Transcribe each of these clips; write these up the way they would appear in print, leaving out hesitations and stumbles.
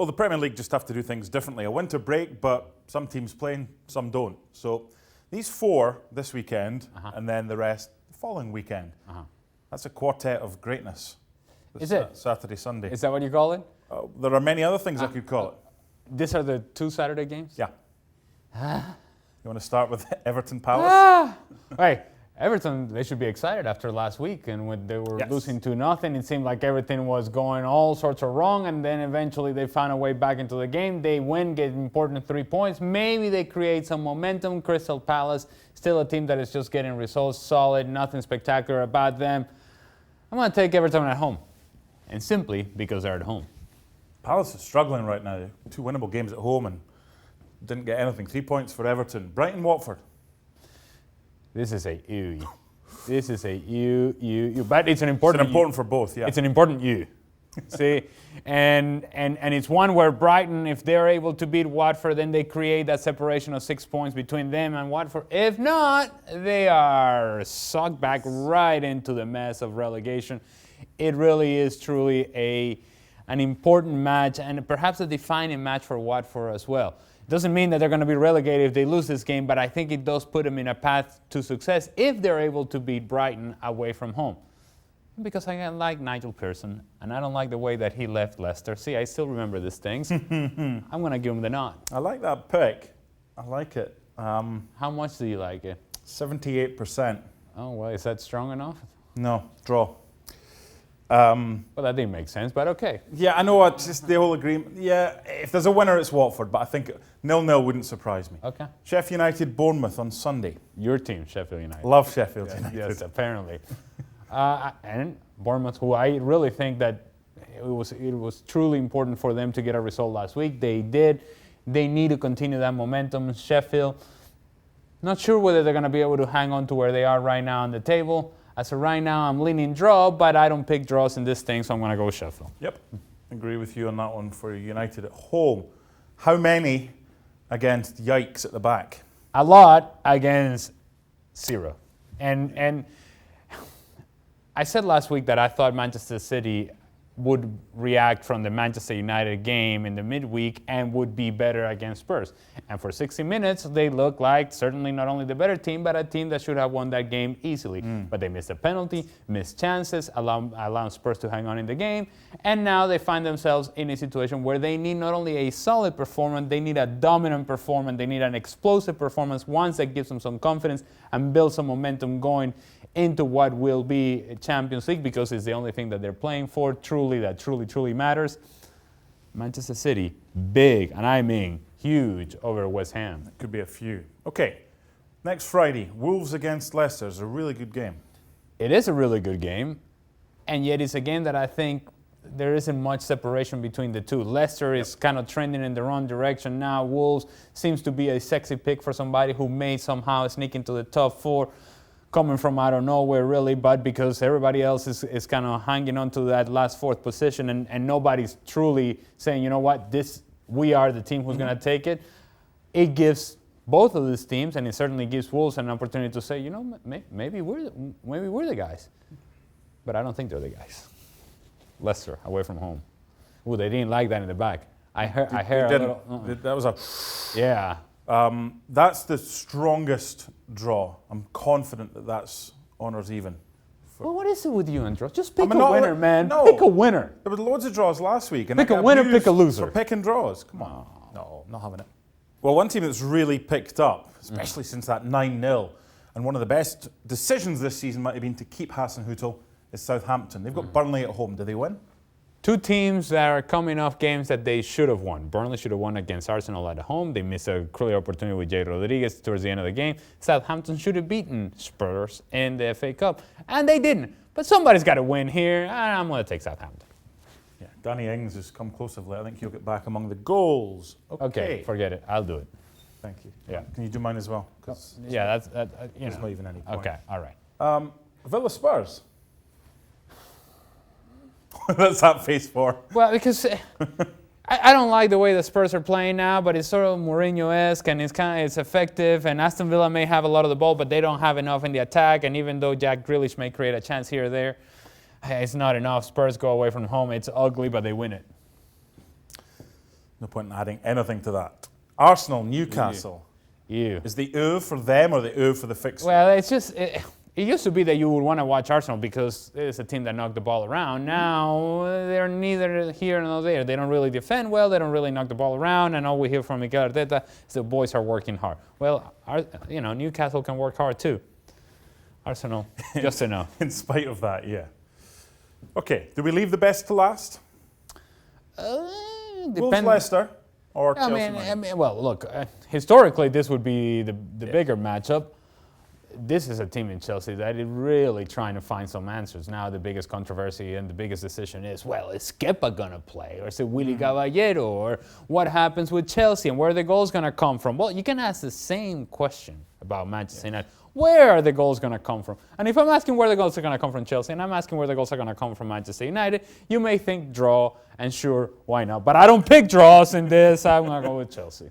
Well, the Premier League just have to do things differently. A winter break, but some teams playing, some don't. So these 4 this weekend, and then the rest the following weekend. That's a quartet of greatness. Is it? Saturday, Sunday. Is that what you call it? There are many other things I could call it. These are the 2 Saturday games? Yeah. You want to start with Everton Palace? Hey, Everton, they should be excited after last week. And when they were losing 2-0, it seemed like everything was going all sorts of wrong. And then eventually they found a way back into the game. They win, get important 3 points. Maybe they create some momentum. Crystal Palace, still a team that is just getting results, solid, nothing spectacular about them. I'm going to take Everton at home. And simply because they're at home. Palace is struggling right now. 2 winnable games at home and didn't get anything. 3 points for Everton. Brighton, Watford. This is a U. This is a U. But it's an important. It's important for both. Yeah. It's an important U. See, and it's one where Brighton, if they're able to beat Watford, then they create that separation of 6 points between them and Watford. If not, they are sucked back right into the mess of relegation. It really is truly an important match and perhaps a defining match for Watford as well. Doesn't mean that they're going to be relegated if they lose this game, but I think it does put them in a path to success if they're able to beat Brighton away from home. Because I like Nigel Pearson, and I don't like the way that he left Leicester. See, I still remember these things. I'm going to give him the nod. I like that pick. I like it. How much do you like it? 78%. Oh, well, is that strong enough? No, draw. Well, that didn't make sense, but okay. Yeah, I know. It's just the whole agreement. Yeah, if there's a winner, it's Watford, but I think 0-0 wouldn't surprise me. Okay. Sheffield United, Bournemouth on Sunday. Your team, Sheffield United. Love Sheffield United. Yes, apparently. And Bournemouth, who I really think that it was truly important for them to get a result last week. They did. They need to continue that momentum. Sheffield, not sure whether they're going to be able to hang on to where they are right now on the table. As of right now, I'm leaning draw, but I don't pick draws in this thing, so I'm going to go with Sheffield. Yep, agree with you on that one for United at home. How many against Yikes at the back? A lot against 0. And I said last week that I thought Manchester City would react from the Manchester United game in the midweek and would be better against Spurs. And for 60 minutes, they look like certainly not only the better team, but a team that should have won that game easily. But they missed a penalty, missed chances, allowing Spurs to hang on in the game. And now they find themselves in a situation where they need not only a solid performance, they need a dominant performance, they need an explosive performance, one that gives them some confidence and builds some momentum going into what will be a Champions League, because it's the only thing that they're playing for, that truly matters. Manchester City, big, and I mean huge, over West Ham. It could be a few. Okay, next Friday, Wolves against Leicester is a really good game. It is a really good game, and yet it's a game that I think there isn't much separation between the two. Leicester is kind of trending in the wrong direction now. Wolves seems to be a sexy pick for somebody who may somehow sneak into the top 4. Coming from out of nowhere, really, but because everybody else is kind of hanging on to that last 4th position and nobody's truly saying, you know what, we are the team who's going to take it. It gives both of these teams, and it certainly gives Wolves an opportunity to say, you know, maybe we're the guys. But I don't think they're the guys. Leicester, away from home. Ooh, they didn't like that in the back. I heard a little. That was a... Yeah. That's the strongest draw. I'm confident that that's honours even. Well, what is it with you and draws? Just pick a winner, man. No. Pick a winner. There were loads of draws last week. And pick a winner, pick a loser. For picking draws. Come on. No, not having it. Well, one team that's really picked up, especially since that 9-0, and one of the best decisions this season might have been to keep Hasenhüttl, is Southampton. They've got Burnley at home. Do they win? 2 teams that are coming off games that they should have won. Burnley should have won against Arsenal at home. They missed a clear opportunity with Jay Rodriguez towards the end of the game. Southampton should have beaten Spurs in the FA Cup, and they didn't. But somebody's got to win here, and I'm going to take Southampton. Yeah, Danny Ings has come close of late. I think he'll get back among the goals. Okay, forget it. I'll do it. Thank you. Yeah. Can you do mine as well? Yeah, that's there's not even any point. Okay, all right. Villa Spurs. That's that face for. Well, because I don't like the way the Spurs are playing now, but it's sort of Mourinho-esque and it's effective. And Aston Villa may have a lot of the ball, but they don't have enough in the attack. And even though Jack Grealish may create a chance here or there, it's not enough. Spurs go away from home. It's ugly, but they win it. No point in adding anything to that. Arsenal, Newcastle. You. Is the ooh for them or the ooh for the fixture? Well, it's just... It used to be that you would want to watch Arsenal because it's a team that knocked the ball around. Now, they're neither here nor there. They don't really defend well. They don't really knock the ball around. And all we hear from Mikel Arteta is the boys are working hard. Well, Newcastle can work hard too. Arsenal, just a no. In spite of that, yeah. Okay, do we leave the best to last? Wolves, Leicester, or Chelsea? Well, look, historically this would be the bigger matchup. This is a team in Chelsea that is really trying to find some answers. Now the biggest controversy and the biggest decision is Kepa going to play? Or is it Willy Caballero? Or what happens with Chelsea and where are the goals going to come from? Well, you can ask the same question about Manchester United. Where are the goals going to come from? And if I'm asking where the goals are going to come from Chelsea and I'm asking where the goals are going to come from Manchester United, you may think draw, and sure, why not? But I don't pick draws in this. I'm going to go with Chelsea.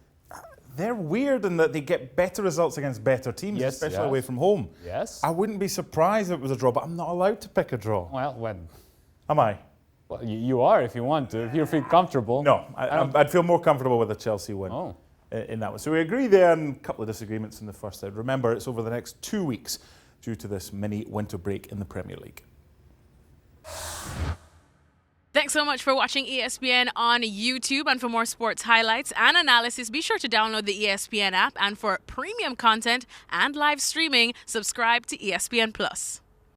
They're weird in that they get better results against better teams, especially away from home. Yes. I wouldn't be surprised if it was a draw, but I'm not allowed to pick a draw. Well, when? Am I? Well, you are if you want to, if you feel comfortable. No, I'd feel more comfortable with a Chelsea win in that one. So we agree there, and a couple of disagreements in the first set. Remember, it's over the next 2 weeks due to this mini winter break in the Premier League. Thanks so much for watching ESPN on YouTube. And for more sports highlights and analysis, be sure to download the ESPN app. And for premium content and live streaming, subscribe to ESPN Plus.